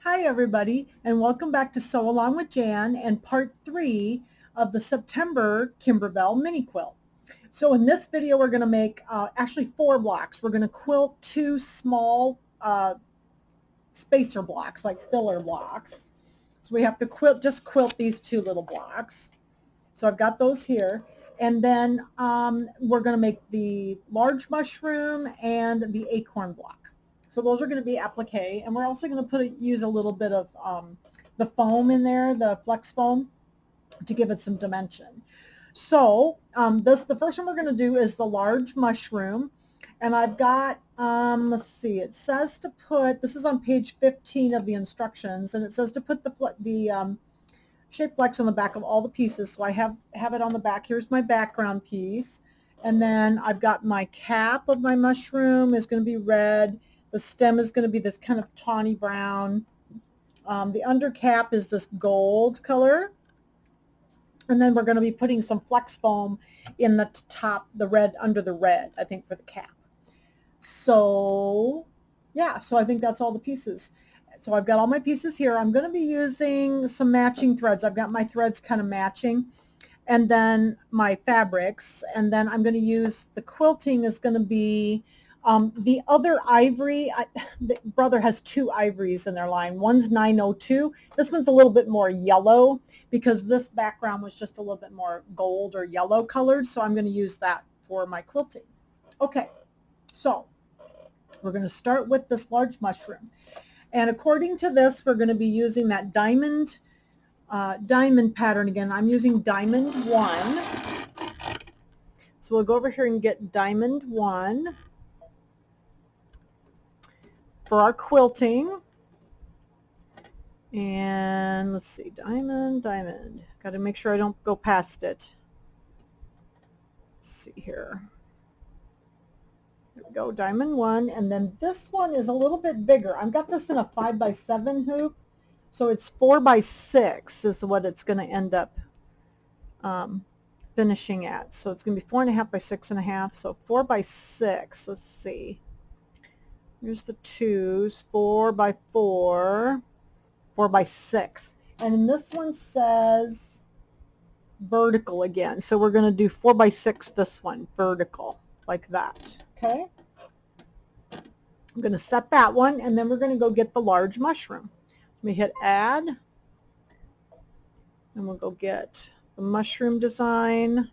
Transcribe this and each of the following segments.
Hi everybody, and welcome back to Sew Along with Jan and part 3 of the September Kimberbell Mini Quilt. So in this video we're going to make actually 4 blocks. We're going to quilt 2 small spacer blocks, like filler blocks. So we have to just quilt these 2 little blocks. So I've got those here. And then we're going to make the large mushroom and the acorn block. So those are going to be applique, and we're also going to use a little bit of the foam in there, the flex foam, to give it some dimension. So the first one we're going to do is the large mushroom, and I've got, let's see, it says to put, this is on page 15 of the instructions, and it says to put the shape flex on the back of all the pieces. So I have it on the back. Here's my background piece, and then I've got my cap of my mushroom is going to be red. The stem is going to be this kind of tawny brown. The under cap is this gold color. And then we're going to be putting some flex foam in the top, the red, under the red, I think, for the cap. So, yeah, so I think that's all the pieces. So I've got all my pieces here. I'm going to be using some matching threads. I've got my threads kind of matching. And then my fabrics. And then I'm going to use, the quilting is going to be the other ivory. The brother has 2 ivories in their line. One's 902. This one's a little bit more yellow because this background was just a little bit more gold or yellow colored. So I'm going to use that for my quilting. Okay, so we're going to start with this large mushroom. And according to this, we're going to be using that diamond pattern again. I'm using diamond 1. So we'll go over here and get diamond 1. For our quilting. And let's see, diamond. Got to make sure I don't go past it. Let's see here. There we go, diamond 1. And then this one is a little bit bigger. I've got this in a 5x7 hoop. So it's 4x6 is what it's going to end up finishing at. So it's going to be 4.5 by 6.5. So 4x6, let's see. Here's the 2s, 4x4, 4x6. And this one says vertical again. So we're going to do 4x6 this one, vertical, like that. Okay? I'm going to set that one, and then we're going to go get the large mushroom. Let me hit add, and we'll go get the mushroom design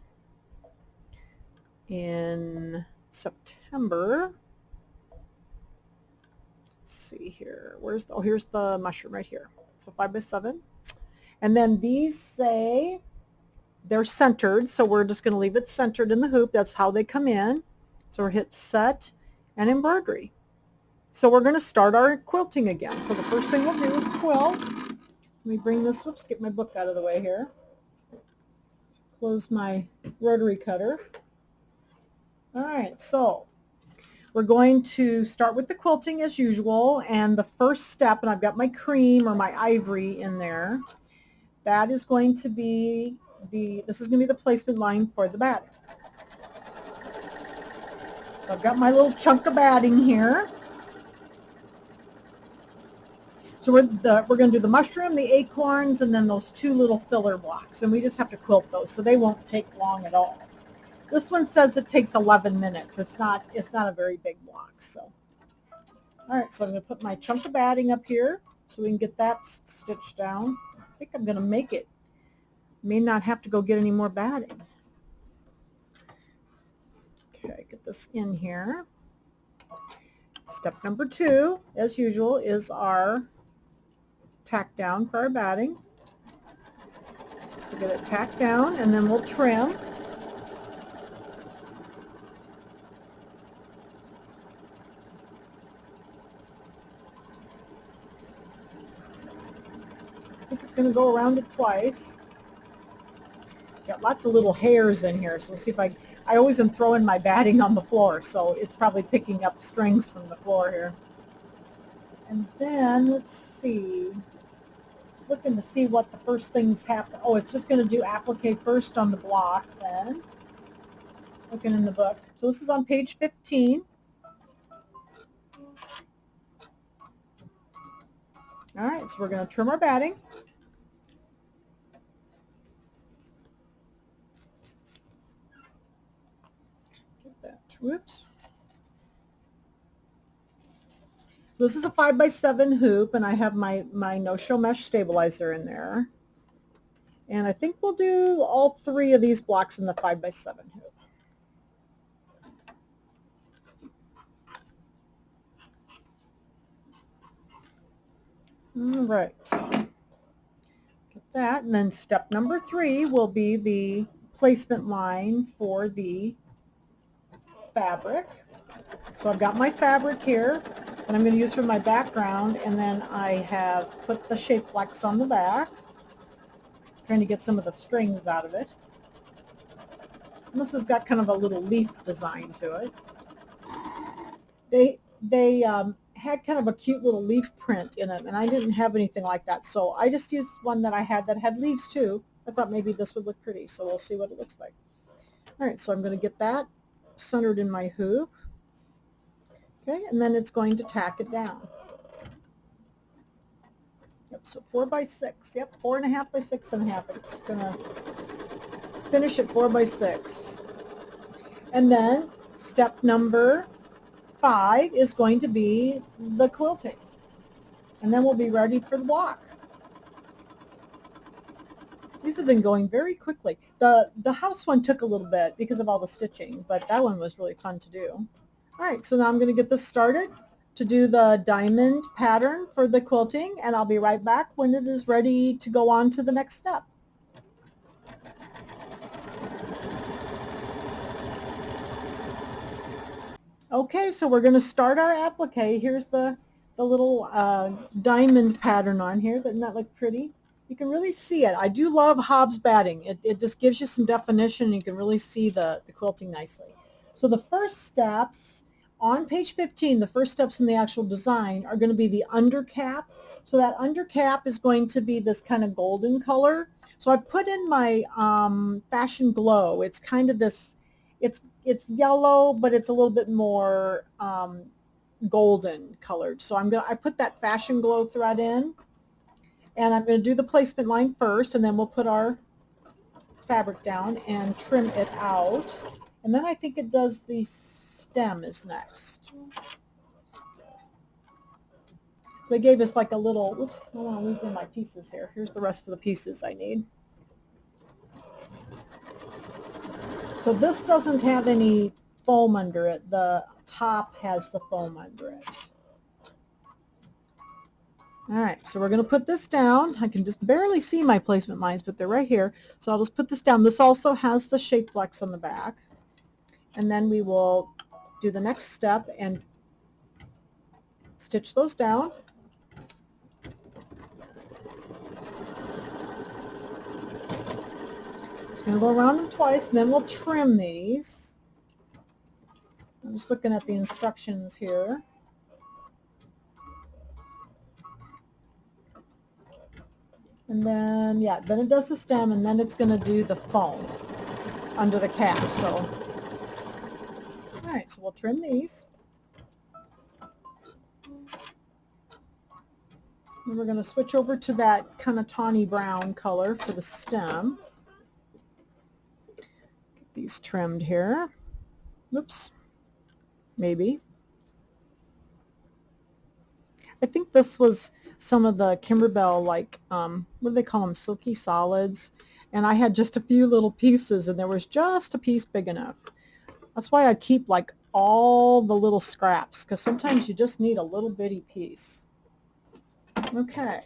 in September. See here, here's the mushroom right here. So 5x7, and then these say they're centered, so we're just going to leave it centered in the hoop. That's how they come in. So we'll hit set and embroidery. So we're going to start our quilting again. So the first thing we'll do is quilt. Let me bring this, whoops, get my book out of the way here. Close my rotary cutter. All right, so we're going to start with the quilting as usual, and the first step, and I've got my cream or my ivory in there, that is going to be this is going to be the placement line for the batting. So I've got my little chunk of batting here. So we're going to do the mushroom, the acorns, and then those 2 little filler blocks, and we just have to quilt those, so they won't take long at all. This one says it takes 11 minutes. It's not a very big block. So, all right, so I'm going to put my chunk of batting up here so we can get that stitched down. I think I'm going to make it. May not have to go get any more batting. Okay, get this in here. Step number 2, as usual, is our tack down for our batting. So get it tacked down, and then we'll trim. I think it's going to go around it twice. Got lots of little hairs in here, so let's see if I always am throwing my batting on the floor, so it's probably picking up strings from the floor here. And then, let's see, just looking to see what the first things happen. Oh, it's just going to do applique first on the block then. Looking in the book. So this is on page 15. All right, so we're going to trim our batting. Get that. Whoops. So this is a 5x7 hoop, and I have my no-show mesh stabilizer in there. And I think we'll do all 3 of these blocks in the 5x7 hoop. All right. Get that. And then step number 3 will be the placement line for the fabric. So I've got my fabric here, and I'm going to use for my background, and then I have put the shape flex on the back, trying to get some of the strings out of it. And this has got kind of a little leaf design to it. They had kind of a cute little leaf print in it, and I didn't have anything like that, so I just used one that I had that had leaves too. I thought maybe this would look pretty, so we'll see what it looks like. All right, so I'm going to get that centered in my hoop. Okay, and then it's going to tack it down. Yep, so 4x6. Yep, 4.5 by 6.5. It's going to finish at 4x6. And then step number 5 is going to be the quilting. And then we'll be ready for the block. These have been going very quickly. The house one took a little bit because of all the stitching, but that one was really fun to do. All right, so now I'm going to get this started to do the diamond pattern for the quilting, and I'll be right back when it is ready to go on to the next step. Okay, so we're going to start our applique. Here's the little diamond pattern on here. Doesn't that look pretty? You can really see it. I do love Hobbs batting. It just gives you some definition, and you can really see the quilting nicely. So the first steps on page 15, the first steps in the actual design are going to be the undercap. So that undercap is going to be this kind of golden color. So I put in my Fashion Glow. It's kind of this, it's yellow, but it's a little bit more golden colored. So I put that Fashion Glow thread in, and I'm going to do the placement line first, and then we'll put our fabric down and trim it out. And then I think it does the stem is next. So they gave us like a little, whoops, I don't want to lose any of my pieces here. Here's the rest of the pieces I need. So this doesn't have any foam under it. The top has the foam under it. All right, so we're going to put this down. I can just barely see my placement lines, but they're right here. So I'll just put this down. This also has the shape flex on the back. And then we will do the next step and stitch those down. It's going to go around them twice, and then we'll trim these. I'm just looking at the instructions here. And then, yeah, then it does the stem, and then it's going to do the foam under the cap. So, all right, so we'll trim these. And we're going to switch over to that kind of tawny brown color for the stem. Get these trimmed here. Oops, maybe. I think this was some of the Kimberbell, like, what do they call them, silky solids. And I had just a few little pieces, and there was just a piece big enough. That's why I keep like all the little scraps, because sometimes you just need a little bitty piece. Okay,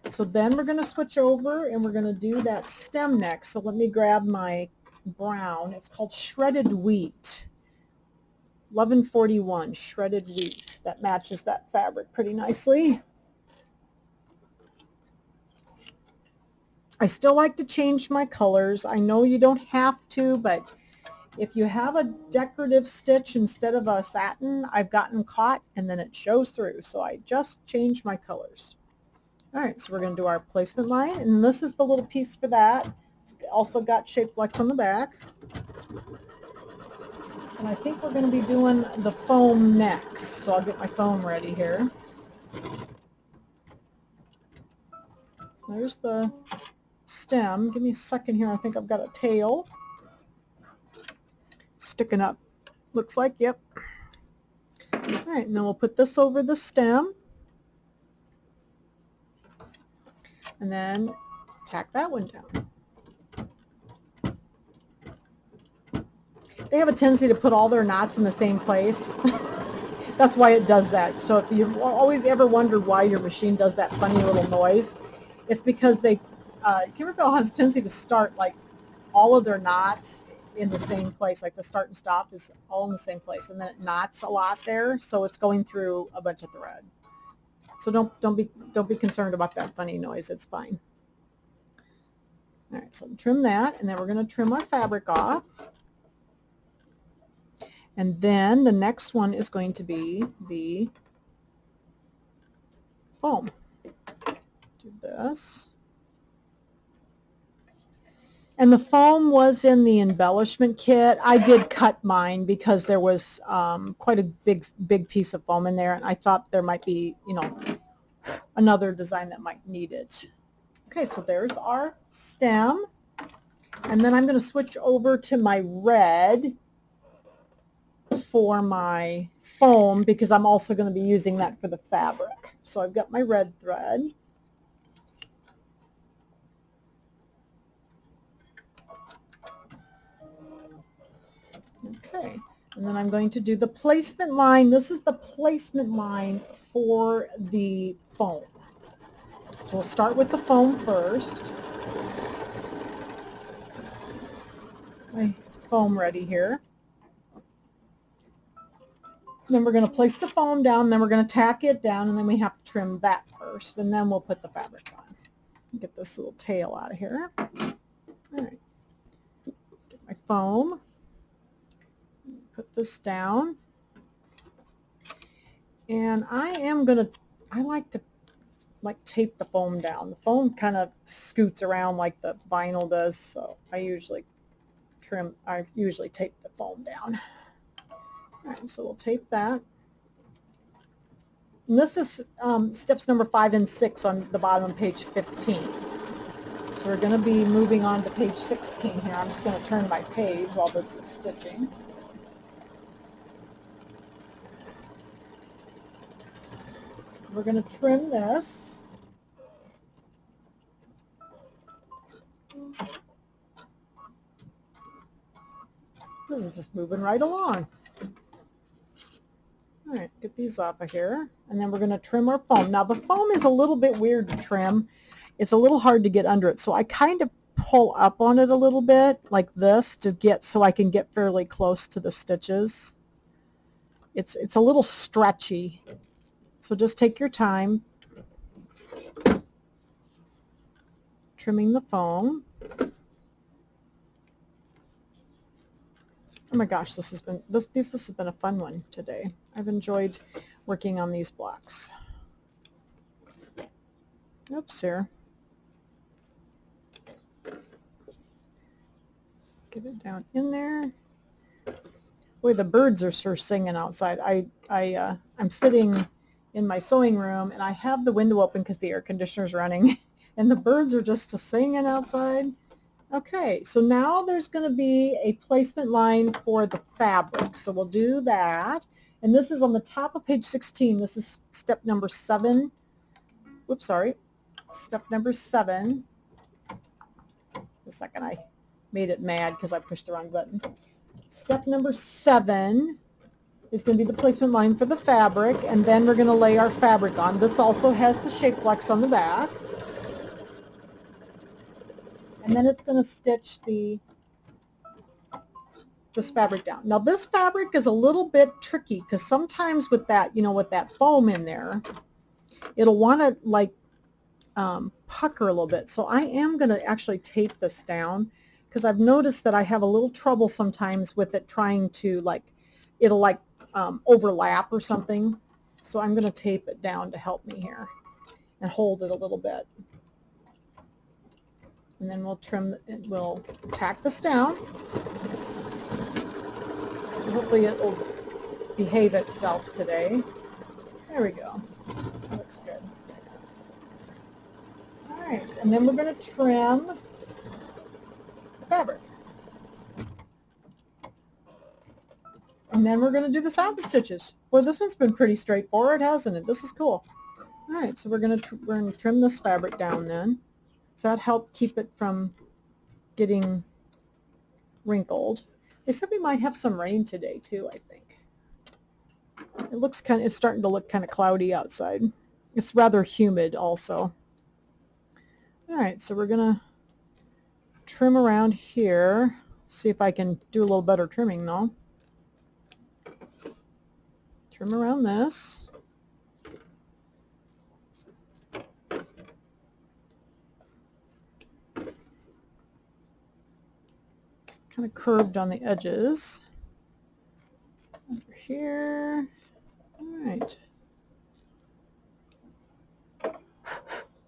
so then we're going to switch over and we're going to do that stem next. So let me grab my brown. It's called Shredded Wheat. 1141 Shredded Wheat. That matches that fabric pretty nicely. I still like to change my colors. I know you don't have to, but if you have a decorative stitch instead of a satin, I've gotten caught and then it shows through. So I just changed my colors. All right, so we're going to do our placement line, and this is the little piece for that. It's also got shape flex on the back. And I think we're going to be doing the foam next. So I'll get my foam ready here. There's the stem. Give me a second here. I think I've got a tail sticking up. Looks like, yep. All right, and then we'll put this over the stem. And then tack that one down. They have a tendency to put all their knots in the same place. That's why it does that. So if you've always ever wondered why your machine does that funny little noise, it's because Kimberbell has a tendency to start like all of their knots in the same place. Like the start and stop is all in the same place, and then it knots a lot there, so it's going through a bunch of thread. So don't be concerned about that funny noise. It's fine. All right, so trim that, and then we're going to trim our fabric off. And then the next one is going to be the foam. Do this. And the foam was in the embellishment kit. I did cut mine because there was quite a big piece of foam in there, and I thought there might be, you know, another design that might need it. Okay, so there's our stem. And then I'm going to switch over to my red for my foam because I'm also going to be using that for the fabric. So I've got my red thread. Okay, and then I'm going to do the placement line. This is the placement line for the foam. So we'll start with the foam first. My foam ready here. Then we're going to place the foam down, then we're going to tack it down, and then we have to trim that first, and then we'll put the fabric on. Get this little tail out of here. All right. Get my foam. Put this down. And I like to tape the foam down. The foam kind of scoots around like the vinyl does, so I usually tape the foam down. All right, so we'll tape that. And this is steps number 5 and 6 on the bottom of page 15. So we're going to be moving on to page 16 here. I'm just going to turn my page while this is stitching. We're going to trim this. This is just moving right along. All right, get these off of here, and then we're going to trim our foam. Now the foam is a little bit weird to trim. It's a little hard to get under it, so I kind of pull up on it a little bit like this to get so I can get fairly close to the stitches. It's a little stretchy, so just take your time trimming the foam. Oh my gosh, this has been a fun one today. I've enjoyed working on these blocks. Oops, here. Get it down in there. Boy, the birds are sure singing outside. I'm sitting in my sewing room, and I have the window open because the air conditioner's running, and the birds are just singing outside. Okay, so now there's going to be a placement line for the fabric. So we'll do that. And this is on the top of page 16. This is step number 7. Oops, sorry. Step number 7. Just a second, I made it mad because I pushed the wrong button. Step number 7 is going to be the placement line for the fabric, and then we're going to lay our fabric on. This also has the shape flex on the back. And then it's going to stitch this fabric down. Now this fabric is a little bit tricky because sometimes with that, with that foam in there, it'll want to like pucker a little bit. So I am going to actually tape this down because I've noticed that I have a little trouble sometimes with it trying to it'll overlap or something. So I'm going to tape it down to help me here and hold it a little bit. And then we'll tack this down. So hopefully it will behave itself today. There we go. That looks good. All right, and then we're going to trim the fabric. And then we're going to do the satin stitches. Well, this one's been pretty straightforward, hasn't it? This is cool. All right, so we're going to trim this fabric down then. So that helped keep it from getting wrinkled. They said we might have some rain today too, I think. It's starting to look kind of cloudy outside. It's rather humid also. All right, so we're going to trim around here. See if I can do a little better trimming though. Trim around this. It's kind of curved on the edges. Over here. All right.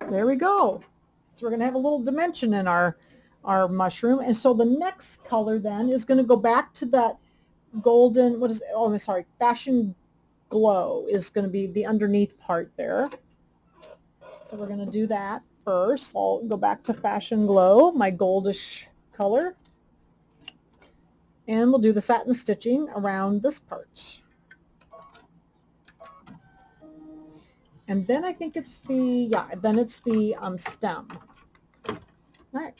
There we go. So we're going to have a little dimension in our mushroom. And so the next color then is going to go back to that golden, what is it? Oh, I'm sorry, Fashion Glow is going to be the underneath part there. So we're going to do that first. I'll go back to Fashion Glow, my goldish color. And we'll do the satin stitching around this part. And then I think it's the, stem. All right,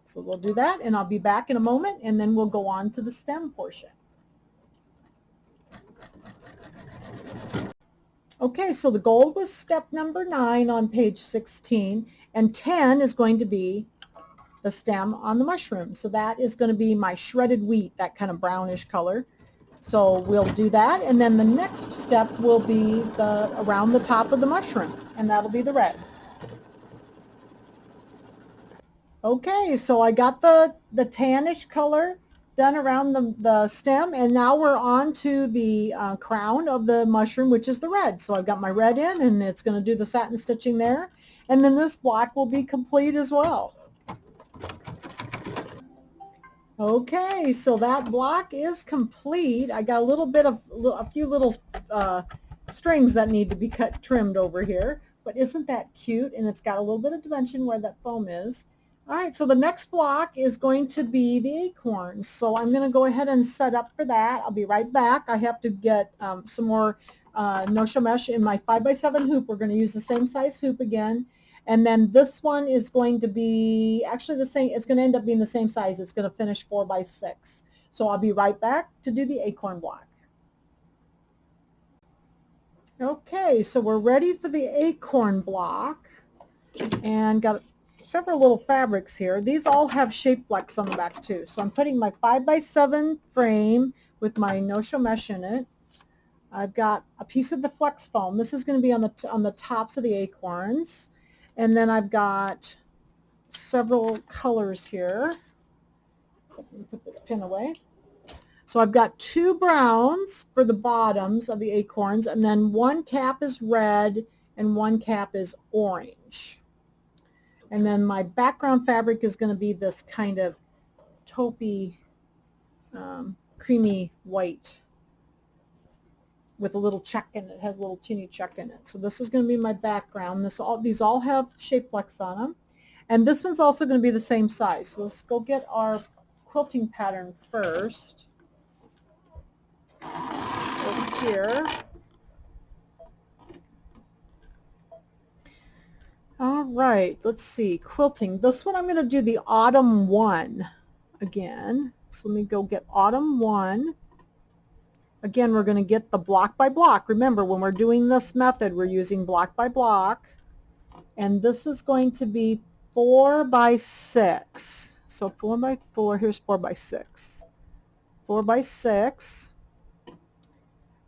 so we'll do that, and I'll be back in a moment, and then we'll go on to the stem portion. Okay, so the gold was step number 9 on page 16, and 10 is going to be the stem on the mushroom. So that is going to be my shredded wheat, that kind of brownish color. So we'll do that, and then the next step will be around the top of the mushroom, and that'll be the red. Okay, so I got the tannish color done around the stem, and now we're on to the crown of the mushroom, which is the red. So I've got my red in, and it's going to do the satin stitching there, and then this block will be complete as well. Okay, so that block is complete. I got a few little strings that need to be trimmed over here, but isn't that cute? And it's got a little bit of dimension where that foam is. All right, so the next block is going to be the acorns. So I'm going to go ahead and set up for that. I'll be right back. I have to get some more no-show mesh in my 5x7 hoop. We're going to use the same size hoop again. And then this one is going to be actually the same. It's going to end up being the same size. It's going to finish 4x6. So I'll be right back to do the acorn block. Okay, so we're ready for the acorn block, and got several little fabrics here. These all have shape flex on the back too. So I'm putting my 5x7 frame with my no-show mesh in it. I've got a piece of the flex foam. This is going to be on the tops of the acorns. And then I've got several colors here. So let me put this pin away. So I've got 2 browns for the bottoms of the acorns, and then one cap is red and one cap is orange. And then my background fabric is going to be this kind of taupey, creamy white with a little check in it. It has a little teeny check in it. So this is going to be my background. These all have shape flex on them. And this one's also going to be the same size. So let's go get our quilting pattern first. Over here. All right, let's see, quilting. This one I'm going to do the autumn 1 again. So let me go get autumn 1. Again, we're going to get the block by block. Remember, when we're doing this method, we're using block by block. And this is going to be 4x6. So 4x4, here's 4x6. 4x6.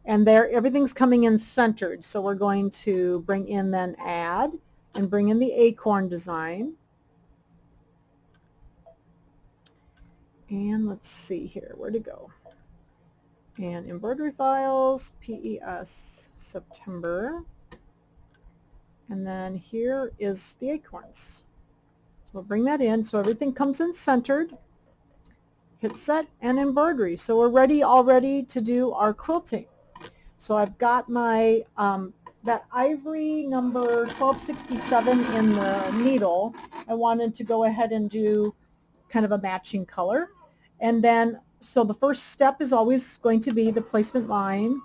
And there, everything's coming in centered. So we're going to bring in then add and bring in the acorn design. And let's see here, where to go? And embroidery files, PES, September. And then here is the acorns. So we'll bring that in so everything comes in centered. Hit set and embroidery. So we're ready already to do our quilting. So I've got my that Ivory number 1267 in the needle, I wanted to go ahead and do kind of a matching color. And then, so the first step is always going to be the placement line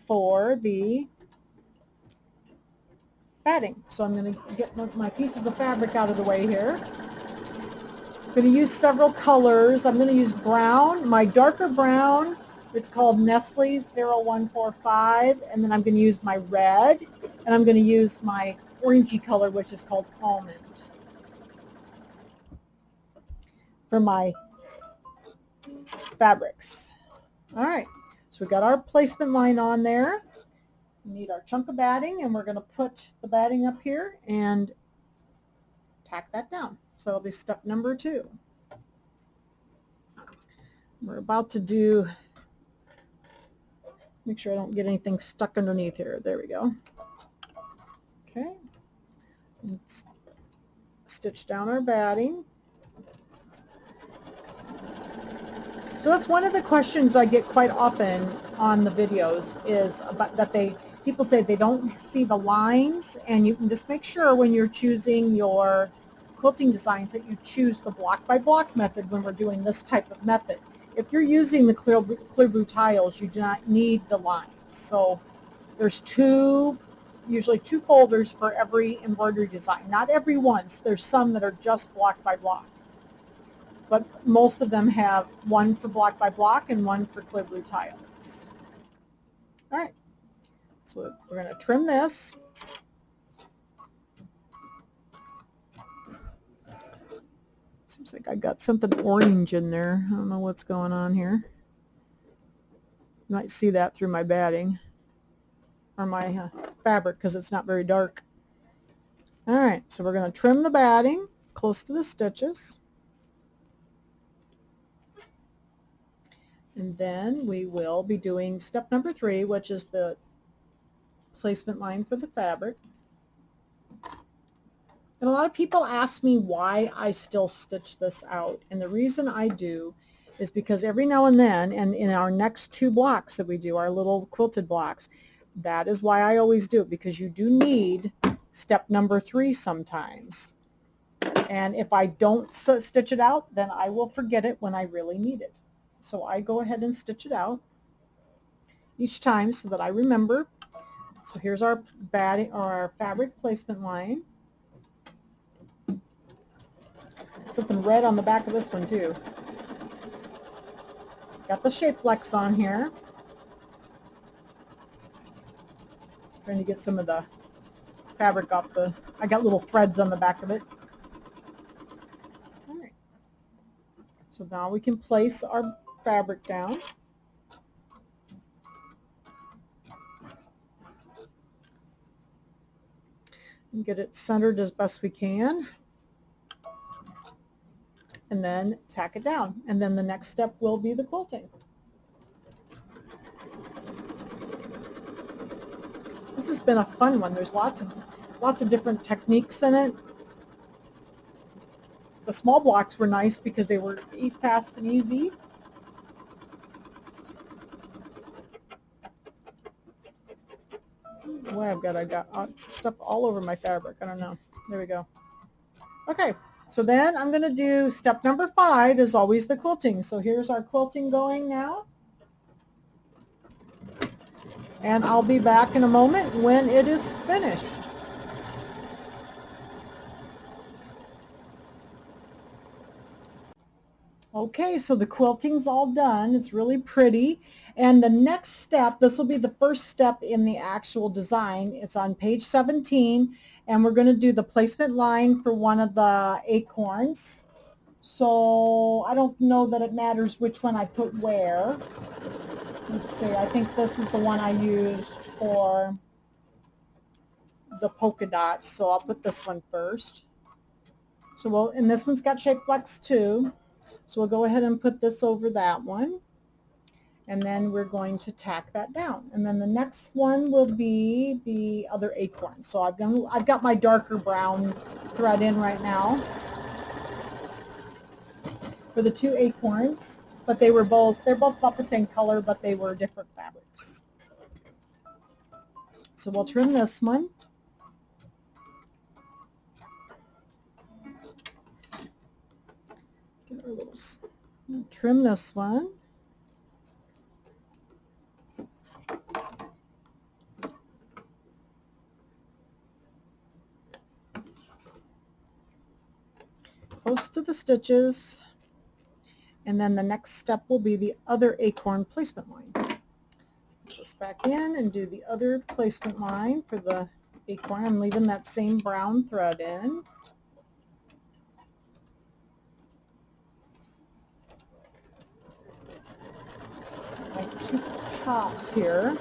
for the batting. So I'm going to get my pieces of fabric out of the way here. I'm going to use several colors. I'm going to use brown, my darker brown. It's called Nestles 0145, and then I'm going to use my red, and I'm going to use my orangey color, which is called Almond, for my fabrics. All right, so we got our placement line on there. We need our chunk of batting, and we're going to put the batting up here and tack that down. So that'll be step number 2. We're about to do, make sure I don't get anything stuck underneath here. There we go. Okay. Let's stitch down our batting. So that's one of the questions I get quite often on the videos, is about that people say they don't see the lines, and you can just make sure when you're choosing your quilting designs that you choose the block by block method when we're doing this type of method. If you're using the clear blue tiles, you do not need the lines. So there's usually two folders for every embroidery design. Not every one. There's some that are just block by block, but most of them have one for block by block and one for clear blue tiles. All right, so we're going to trim this. Seems like I got something orange in there. I don't know what's going on here. You might see that through my batting or my fabric because it's not very dark. All right, so we're going to trim the batting close to the stitches. And then we will be doing step number 3, which is the placement line for the fabric. And a lot of people ask me why I still stitch this out. And the reason I do is because every now and then, and in our next 2 blocks that we do, our little quilted blocks, that is why I always do it, because you do need step number 3 sometimes. And if I don't stitch it out, then I will forget it when I really need it. So I go ahead and stitch it out each time so that I remember. So here's our batting or our fabric placement line. Something red on the back of this one too. Got the shape flex on here. Trying to get some of the fabric off I got little threads on the back of it. All right. So now we can place our fabric down. And get it centered as best we can. And then tack it down. And then the next step will be the quilting. This has been a fun one. There's lots of different techniques in it. The small blocks were nice because they were fast and easy. Boy, I got stuff all over my fabric. I don't know. There we go. Okay. So then I'm going to do step number 5 is always the quilting. So here's our quilting going now. And I'll be back in a moment when it is finished. Okay, so the quilting's all done. It's really pretty. And the next step, this will be the first step in the actual design. It's on page 17. And we're going to do the placement line for one of the acorns. So I don't know that it matters which one I put where. Let's see, I think this is the one I used for the polka dots. So I'll put this one first. So and this one's got shape flex too. So we'll go ahead and put this over that one. And then we're going to tack that down. And then the next one will be the other acorn. So I've got my darker brown thread in right now for the 2 acorns, but they're both about the same color, but they were different fabrics. So we'll trim this one. Get our little, trim this one. Close to the stitches. And then the next step will be the other acorn placement line. Put this back in and do the other placement line for the acorn. I'm leaving that same brown thread in. My two tops here.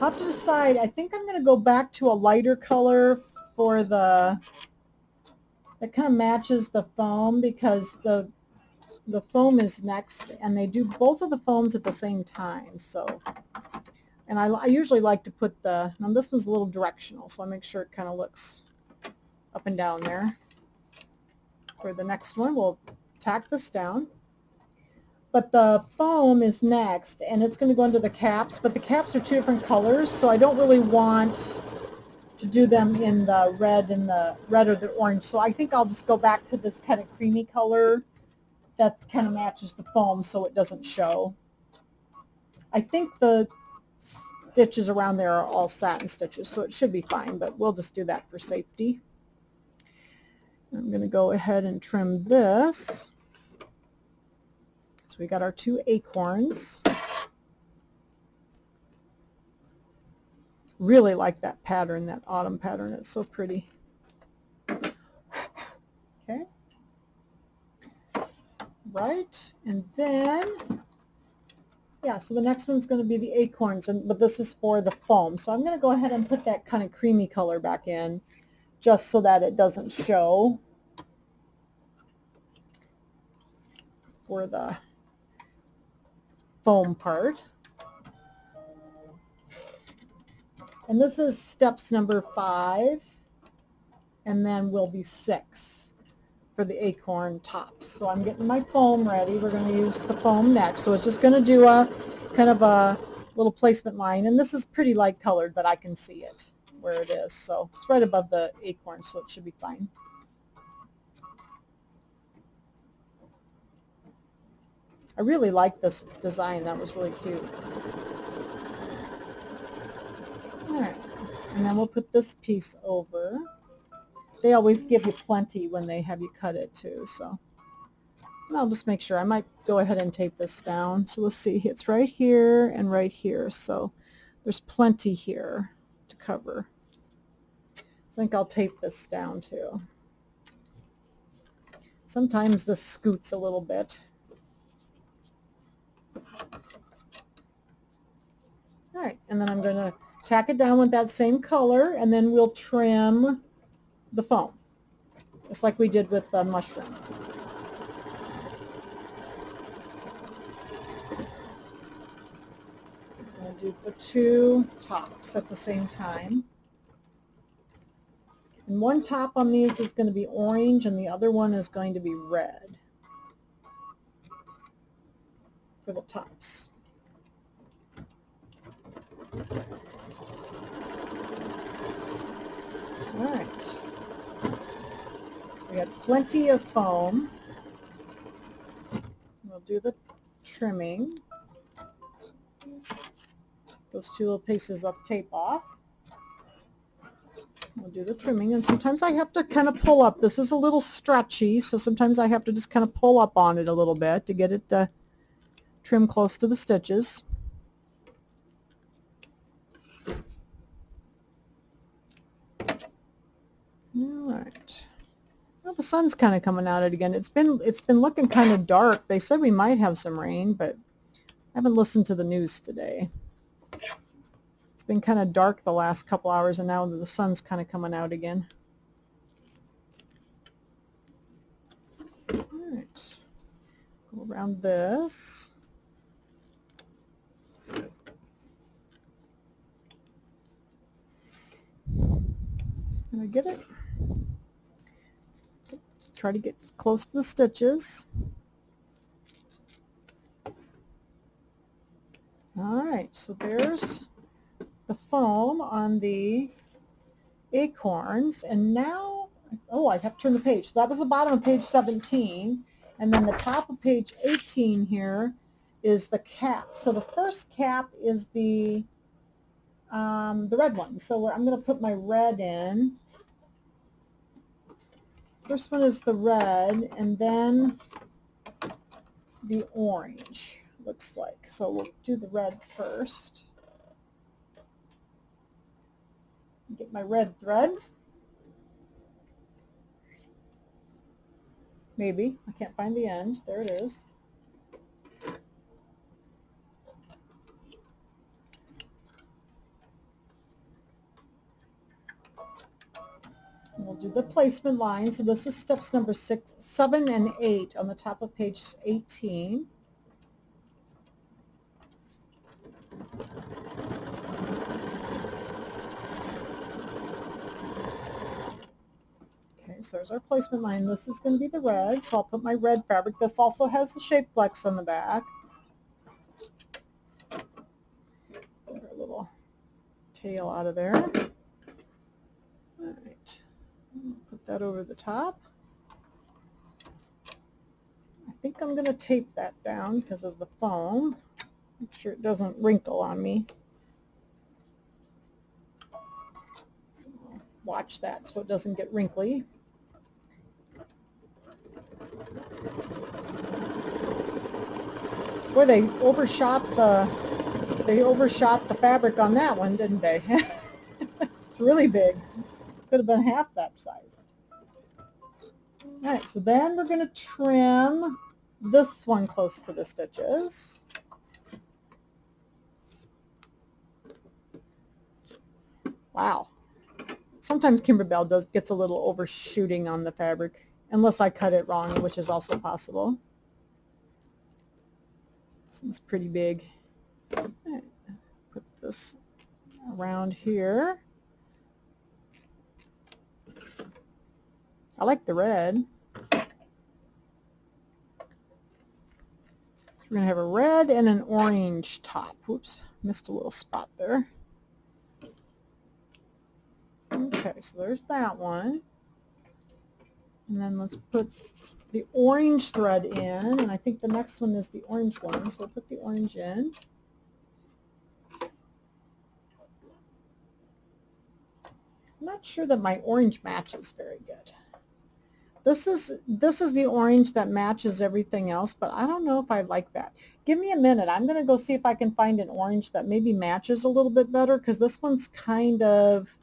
I'll have to decide. I think I'm going to go back to a lighter color for that kind of matches the foam, because the foam is next, and they do both of the foams at the same time. So, and I usually like to put now this one's a little directional, so I make sure it kind of looks up and down there. For the next one, we'll tack this down. But the foam is next, and it's going to go into the caps, but the caps are two different colors, so I don't really want to do them in the red or the orange. So I think I'll just go back to this kind of creamy color that kind of matches the foam so it doesn't show. I think the stitches around there are all satin stitches, so it should be fine, but we'll just do that for safety. I'm going to go ahead and trim this. So we got our two acorns. Really like that pattern, that autumn pattern. It's so pretty. Okay. Right, and then, yeah, so the next one's going to be the acorns, but this is for the foam. So I'm going to go ahead and put that kind of creamy color back in, just so that it doesn't show for the foam part. And this is steps number 5, and then will be 6 for the acorn tops. So I'm getting my foam ready. We're going to use the foam next. So it's just going to do a kind of a little placement line, and this is pretty light colored, but I can see it where it is. So it's right above the acorn, so it should be fine. I really like this design. That was really cute. All right, and then we'll put this piece over. They always give you plenty when they have you cut it too, so. And I'll just make sure. I might go ahead and tape this down. So let's see, it's right here and right here, so there's plenty here to cover. I think I'll tape this down too. Sometimes this scoots a little bit. All right, and then I'm going to tack it down with that same color, and then we'll trim the foam, just like we did with the mushroom. So I'm going to do the two tops at the same time. And one top on these is going to be orange, and the other one is going to be red for the tops. All right. We got plenty of foam. We'll do the trimming. Those two little pieces of tape off. We'll do the trimming, and sometimes I have to kind of pull up. This is a little stretchy, so sometimes I have to just kind of pull up on it a little bit to get it to trim close to the stitches. All right. Well, the sun's kind of coming out again. It's been looking kind of dark. They said we might have some rain, but I haven't listened to the news today. It's been kind of dark the last couple hours, and now the sun's kind of coming out again. All right. Go around this. Can I get it? Try to get close to the stitches. All right, so there's the foam on the Acorns, and now, oh, I have to turn the page. So that was the bottom of page 17, and then the top of page 18 here is the cap. So the first cap is the red one. So I'm going to put my red in. First one is the red, and then the orange, looks like. So we'll do the red first. Get my red thread. Maybe. I can't find the end. There it is. And we'll do the placement line. So this is steps number 6, 7, and 8 on the top of page 18. Okay, so there's our placement line. This is going to be the red, so I'll put my red fabric. This also has the shape flex on the back. Get our little tail out of there. All right, put that over the top. I think I'm going to tape that down because of the foam. Make sure it doesn't wrinkle on me. So watch that so it doesn't get wrinkly. Boy, they overshot the fabric on that one, didn't they? It's really big. Could have been half that size. All right, so then we're going to trim this one close to the stitches. Wow. Sometimes Kimberbell gets a little overshooting on the fabric, unless I cut it wrong, which is also possible. This one's pretty big. Right. Put this around here. I like the red. So we're going to have a red and an orange top. Whoops, missed a little spot there. Okay, so there's that one. And then let's put the orange thread in, and I think the next one is the orange one, so we'll put the orange in. I'm not sure that my orange matches very good. This is the orange that matches everything else, but I don't know if I like that. Give me a minute. I'm going to go see if I can find an orange that maybe matches a little bit better, because this one's kind of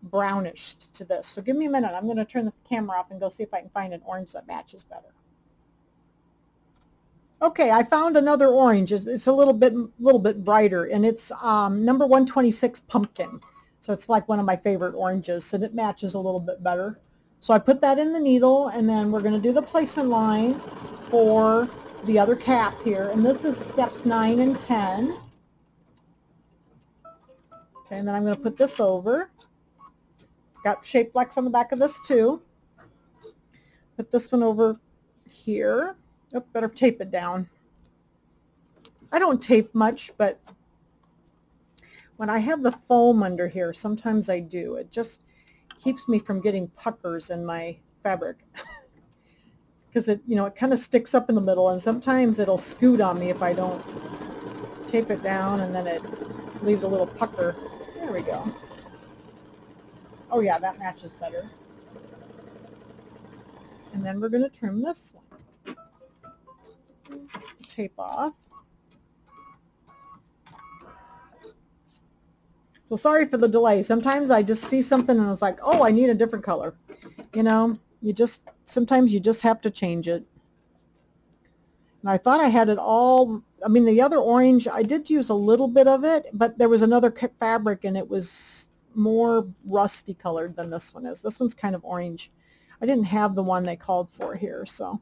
brownish to this. So give me a minute. I'm going to turn the camera off and go see if I can find an orange that matches better. Okay, I found another orange. It's a little bit brighter, and it's number 126 pumpkin. So it's like one of my favorite oranges, and it matches a little bit better. So I put that in the needle, and then we're going to do the placement line for the other cap here, and this is steps 9 and 10. Okay, and then I'm going to put this over. Got shape flex on the back of this too. Put this one over here. Oh, better tape it down. I don't tape much, but when I have the foam under here, sometimes I do. It just keeps me from getting puckers in my fabric. Because it kind of sticks up in the middle, and sometimes it'll scoot on me if I don't tape it down, and then it leaves a little pucker. There we go. Oh yeah, that matches better. And then we're going to trim this one. Tape off. So sorry for the delay. Sometimes I just see something and it's like, oh, I need a different color. Sometimes you just have to change it. And I thought I had it all. I mean, the other orange, I did use a little bit of it, but there was another fabric and it was more rusty colored than this one is. This one's kind of orange. I didn't have the one they called for here, so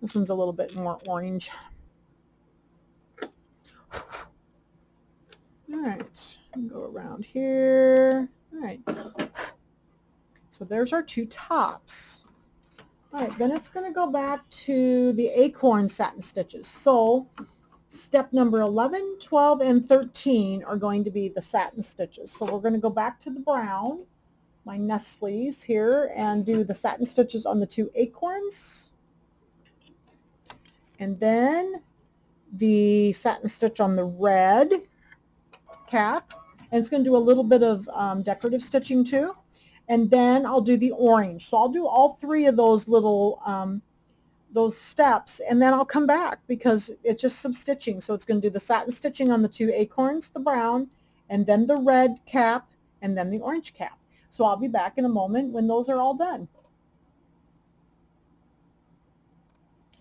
this one's a little bit more orange. All right, go around here. All right, so there's our two tops. All right, then it's going to go back to the Acorn satin stitches. So Step number 11, 12, and 13 are going to be the satin stitches. So we're going to go back to the brown, my Nestles here, and do the satin stitches on the 2 acorns. And then the satin stitch on the red cap. And it's going to do a little bit of decorative stitching too. And then I'll do the orange. So I'll do all 3 of those little those steps, and then I'll come back because it's just some stitching. So it's going to do the satin stitching on the 2 acorns, the brown, and then the red cap, and then the orange cap. So I'll be back in a moment when those are all done.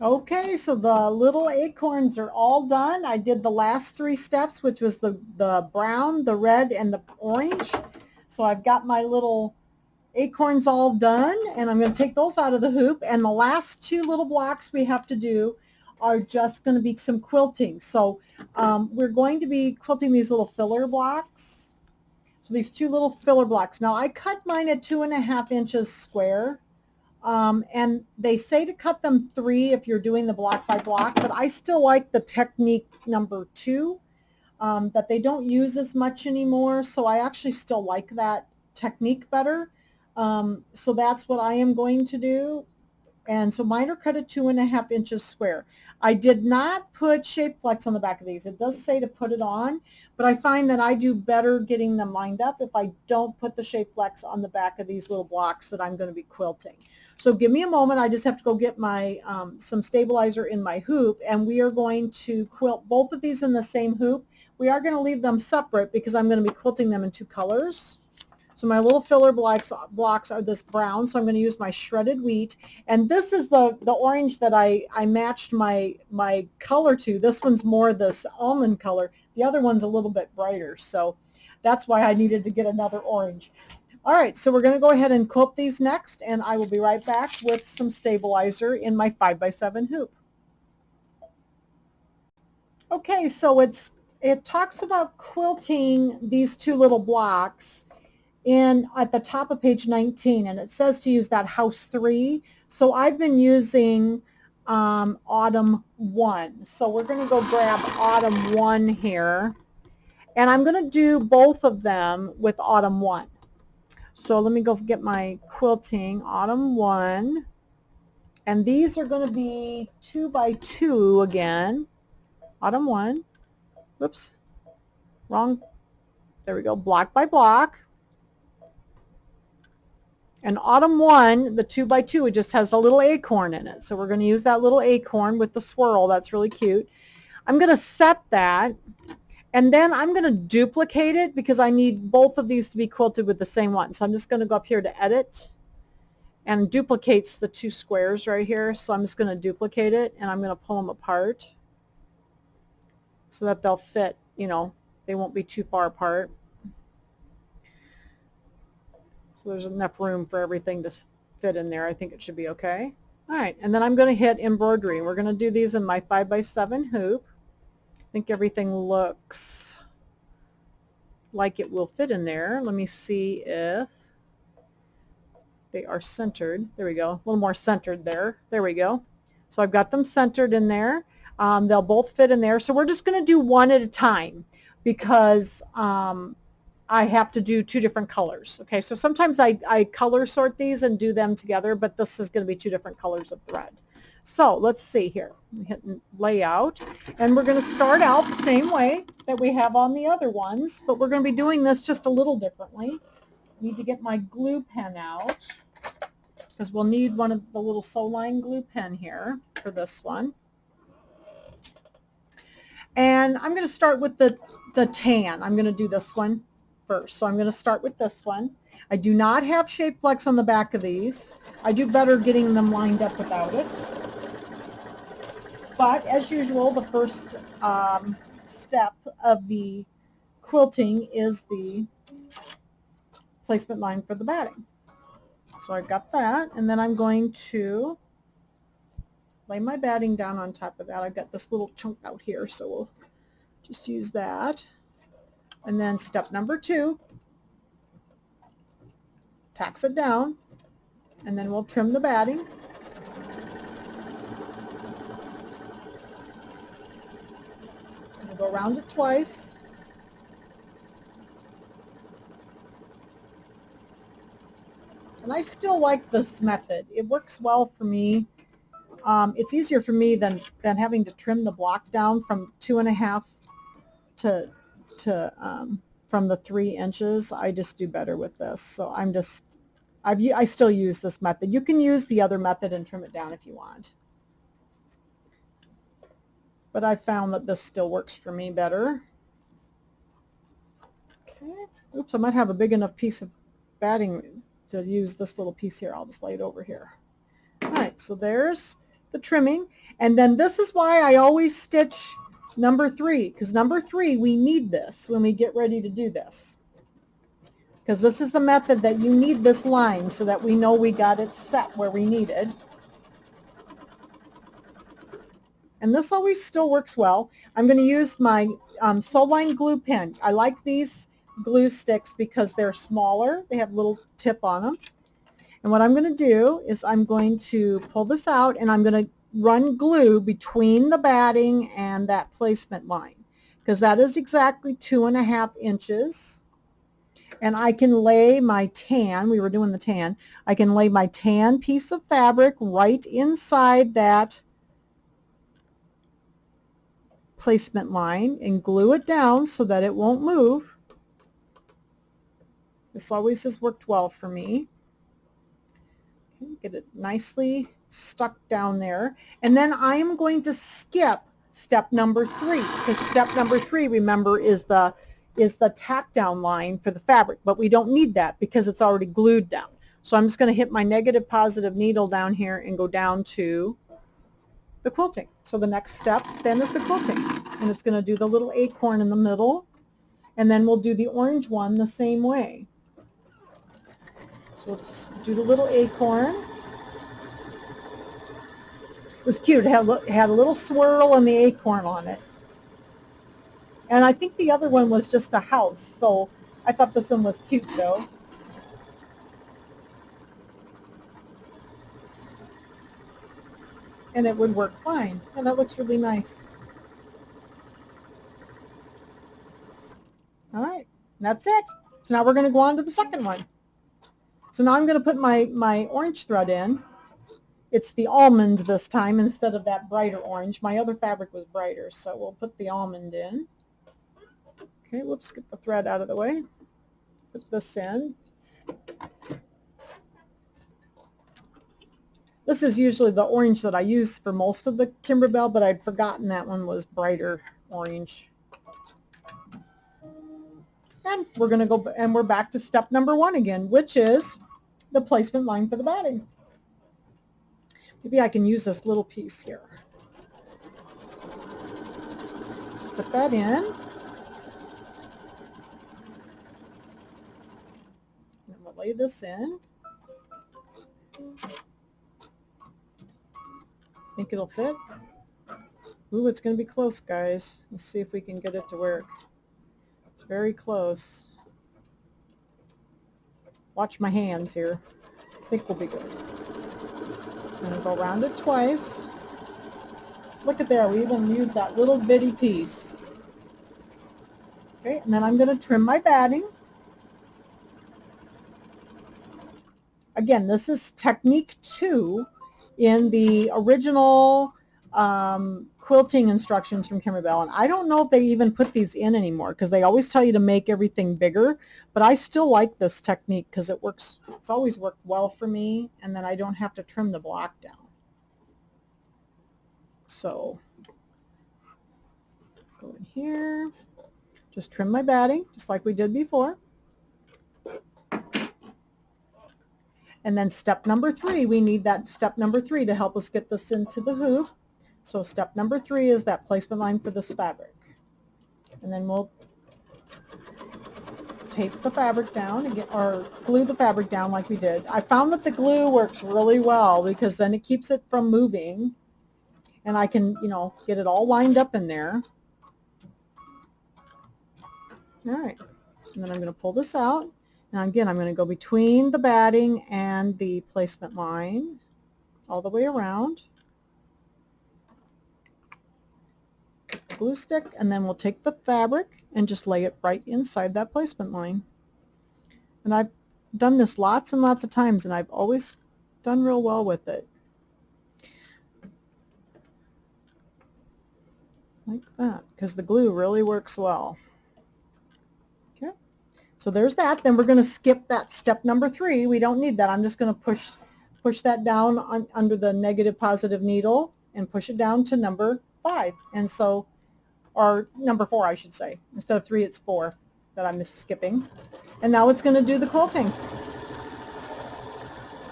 Okay, so the little acorns are all done. I did the last 3 steps, which was the brown, the red, and the orange. So I've got my little acorns all done, and I'm going to take those out of the hoop, and the last 2 little blocks we have to do are just going to be some quilting. So we're going to be quilting these little filler blocks. So these 2 little filler blocks. Now I cut mine at 2.5 inches square, and they say to cut them 3 if you're doing the block by block, but I still like the technique number 2 that they don't use as much anymore, so I actually still like that technique better. So that's what I am going to do. And so mine are cut at 2.5 inches square. I did not put shape flex on the back of these. It does say to put it on, but I find that I do better getting them lined up if I don't put the shape flex on the back of these little blocks that I'm going to be quilting. So give me a moment. I just have to go get my some stabilizer in my hoop, and we are going to quilt both of these in the same hoop. We are going to leave them separate because I'm going to be quilting them in 2 colors. So my little filler blocks are this brown, so I'm going to use my shredded wheat. And this is the orange that I matched my color to. This one's more this almond color. The other one's a little bit brighter, so that's why I needed to get another orange. All right, so we're going to go ahead and quilt these next, and I will be right back with some stabilizer in my 5x7 hoop. Okay, so it talks about quilting these 2 little blocks at the top of page 19, and it says to use that house 3. So I've been using autumn 1. So we're going to go grab autumn 1 here, and I'm going to do both of them with autumn 1. So let me go get my quilting, autumn 1, and these are going to be 2x2 again. Autumn 1, whoops, wrong, there we go, block by block. And autumn 1, the 2x2, it just has a little acorn in it. So we're going to use that little acorn with the swirl. That's really cute. I'm going to set that, and then I'm going to duplicate it because I need both of these to be quilted with the same one. So I'm just going to go up here to edit, and duplicates the 2 squares right here. So I'm just going to duplicate it, and I'm going to pull them apart so that they'll fit, you know, they won't be too far apart. So there's enough room for everything to fit in there. I think it should be okay. All right, and then I'm going to hit embroidery. We're going to do these in my 5x7 hoop. I think everything looks like it will fit in there. Let me see if they are centered. There we go. A little more centered there. There we go. So I've got them centered in there. They'll both fit in there. So we're just going to do one at a time because I have to do 2 different colors. Okay, so sometimes I color sort these and do them together, but this is going to be 2 different colors of thread. So let's see here. Hit layout, and we're going to start out the same way that we have on the other ones, but we're going to be doing this just a little differently. I need to get my glue pen out because we'll need one of the little sew line glue pen here for this one. And I'm going to start with the tan. I'm going to do this one first. So I'm going to start with this one. I do not have shape flex on the back of these. I do better getting them lined up without it. But as usual, the first step of the quilting is the placement line for the batting. So I've got that, and then I'm going to lay my batting down on top of that. I've got this little chunk out here, so we'll just use that. And then step number 2, tacks it down, and then we'll trim the batting. go around it twice. And I still like this method. It works well for me. It's easier for me than having to trim the block down from 2.5 to from the 3 inches. I just do better with this. So I still use this method. You can use the other method and trim it down if you want. But I found that this still works for me better. Okay. Oops, I might have a big enough piece of batting to use this little piece here. I'll just lay it over here. All right, so there's the trimming. And then this is why I always stitch number 3, because number 3, we need this when we get ready to do this. Because this is the method that you need this line so that we know we got it set where we need it. And this always still works well. I'm going to use my Soul-Line glue pen. I like these glue sticks because they're smaller. They have a little tip on them. And what I'm going to do is I'm going to pull this out and I'm going to run glue between the batting and that placement line, because that is exactly 2.5 inches. And I can lay my tan, we were doing the tan, I can lay my tan piece of fabric right inside that placement line and glue it down so that it won't move. This always has worked well for me. Okay, get it nicely stuck down there. And then I am going to skip step number 3, because step number 3, remember, is the tack down line for the fabric, but we don't need that because it's already glued down. So I'm just going to hit my negative positive needle down here and go down to the quilting. So the next step then is the quilting, and it's going to do the little acorn in the middle, and then we'll do the orange one the same way. So let's do the little acorn. It was cute. It had a little swirl and the acorn on it. And I think the other one was just a house, so I thought this one was cute though. And it would work fine. And that looks really nice. All right, that's it. So now we're going to go on to the second one. So now I'm going to put my orange thread in. It's the almond this time instead of that brighter orange. My other fabric was brighter, so we'll put the almond in. Okay, whoops, get the thread out of the way. Put this in. This is usually the orange that I use for most of the Kimberbell, but I'd forgotten that one was brighter orange. And we're going to go, and we're back to step number 1 again, which is the placement line for the batting. Maybe I can use this little piece here. So put that in. And we'll lay this in. Think it'll fit? Ooh, it's going to be close, guys. Let's see if we can get it to work. It's very close. Watch my hands here. I think we'll be good. I'm going to go around it twice. Look at there, we even used that little bitty piece. Okay, and then I'm going to trim my batting. Again, this is technique 2 in the original quilting instructions from Kimberbell. And I don't know if they even put these in anymore because they always tell you to make everything bigger. But I still like this technique because it works. It's always worked well for me, and then I don't have to trim the block down. So go in here, just trim my batting just like we did before. And then step number 3, we need that step number 3 to help us get this into the hoop. So step number 3 is that placement line for this fabric. And then we'll tape the fabric down again, or glue the fabric down like we did. I found that the glue works really well because then it keeps it from moving, and I can, you know, get it all lined up in there. All right, and then I'm going to pull this out. Now again, I'm going to go between the batting and the placement line all the way around. glue stick, and then we'll take the fabric and just lay it right inside that placement line. And I've done this lots and lots of times, and I've always done real well with it. Like that, because the glue really works well. Okay, so there's that. Then we're going to skip that step number 3. We don't need that. I'm just going to push that down under the negative positive needle and push it down to number 5. And so, or number 4, I should say. Instead of 3, it's 4 that I'm skipping. And now it's going to do the quilting.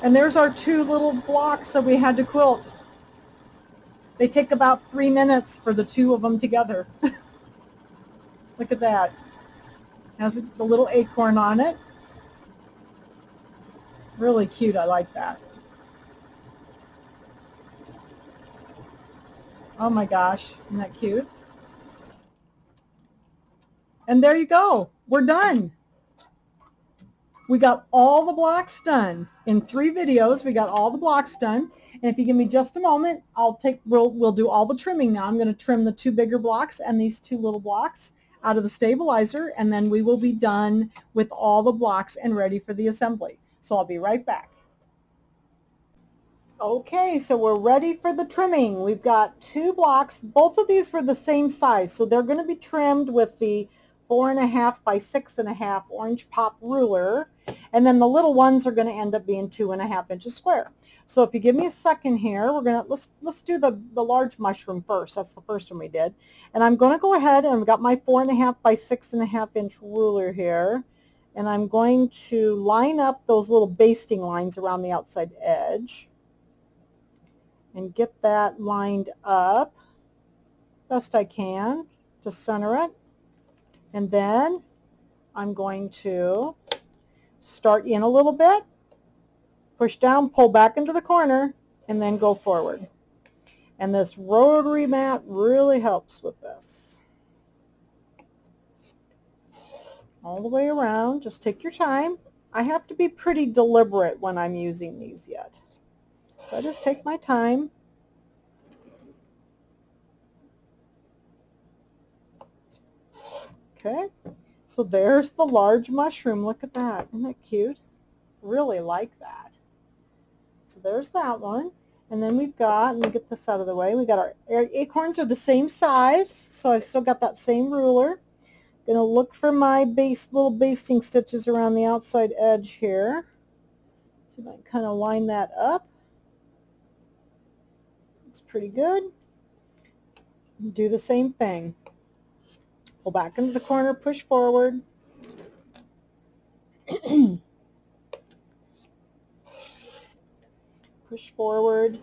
And there's our 2 little blocks that we had to quilt. They take about 3 minutes for the 2 of them together. Look at that. It has the little acorn on it. Really cute. I like that. Oh my gosh, isn't that cute? And there you go. We're done. We got all the blocks done. In 3 videos, we got all the blocks done. And if you give me just a moment, we'll do all the trimming now. I'm going to trim the 2 bigger blocks and these 2 little blocks out of the stabilizer, and then we will be done with all the blocks and ready for the assembly. So I'll be right back. Okay, so we're ready for the trimming. We've got 2 blocks. Both of these were the same size, so they're going to be trimmed with the 4.5 by 6.5 orange pop ruler, and then the little ones are going to end up being 2.5 inches square. So if you give me a second here, we're going to let's do the large mushroom first. That's the first one we did, and I'm going to go ahead and I've got my 4.5 by 6.5 inch ruler here, and I'm going to line up those little basting lines around the outside edge and get that lined up best I can to center it. And then I'm going to start in a little bit, push down, pull back into the corner, and then go forward. And this rotary mat really helps with this. All the way around, just take your time. I have to be pretty deliberate when I'm using these yet. So I just take my time. Okay, so there's the large mushroom. Look at that. Isn't that cute? Really like that. So there's that one. And then we've got, let me get this out of the way, we got our acorns are the same size, so I've still got that same ruler. Going to look for my little basting stitches around the outside edge here. See if I can kind of line that up. Looks pretty good. Do the same thing. Pull back into the corner, push forward. Push forward.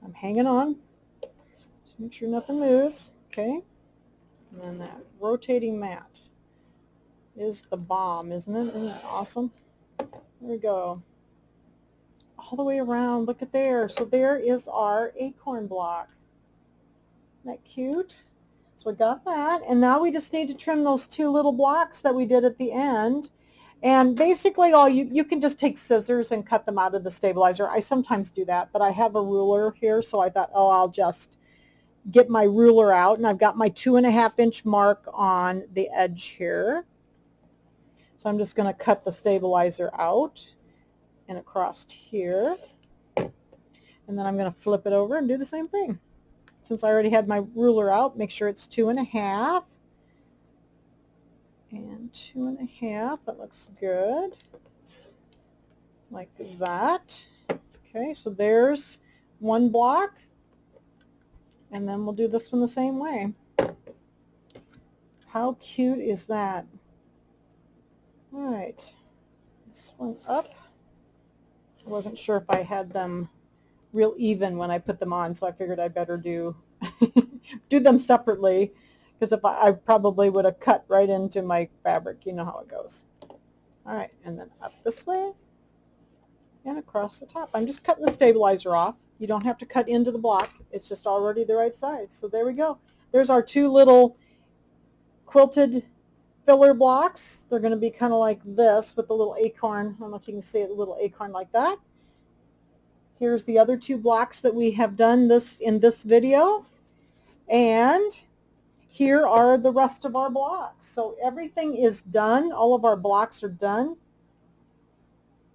I'm hanging on. Just make sure nothing moves. Okay. And then that rotating mat is the bomb, isn't it? Isn't that awesome? There we go. All the way around. Look at there. So there is our acorn block. Isn't that cute? So we got that. And now we just need to trim those 2 little blocks that we did at the end. And basically you can just take scissors and cut them out of the stabilizer. I sometimes do that, but I have a ruler here, so I thought, oh, I'll just get my ruler out, and I've got my 2.5 inch mark on the edge here. So I'm just going to cut the stabilizer out and across here. And then I'm going to flip it over and do the same thing. Since I already had my ruler out, make sure it's 2.5. And 2.5, that looks good. Like that. Okay, so there's 1 block. And then we'll do this one the same way. How cute is that? All right, this one up. I wasn't sure if I had them real even when I put them on, so I figured I'd better do them separately, because if I probably would have cut right into my fabric. You know how it goes. All right, and then up this way and across the top. I'm just cutting the stabilizer off. You don't have to cut into the block. It's just already the right size. So there we go. There's our 2 little quilted filler blocks. They're going to be kind of like this with the little acorn. I don't know if you can see it, the little acorn like that. Here's the other 2 blocks that we have done in this video. And here are the rest of our blocks. So everything is done. All of our blocks are done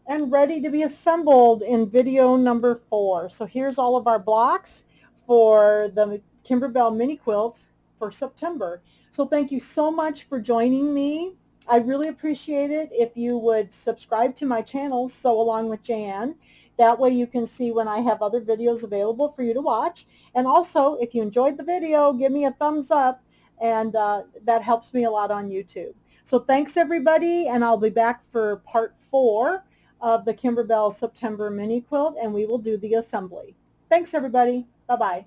and ready to be assembled in video number 4. So here's all of our blocks for the Kimberbell Mini Quilt for September. So thank you so much for joining me. I really appreciate it if you would subscribe to my channel, Sew Along with Jan. That way you can see when I have other videos available for you to watch. And also, if you enjoyed the video, give me a thumbs up, and that helps me a lot on YouTube. So thanks everybody, and I'll be back for part 4 of the Kimberbell September Mini Quilt, and we will do the assembly. Thanks everybody. Bye-bye.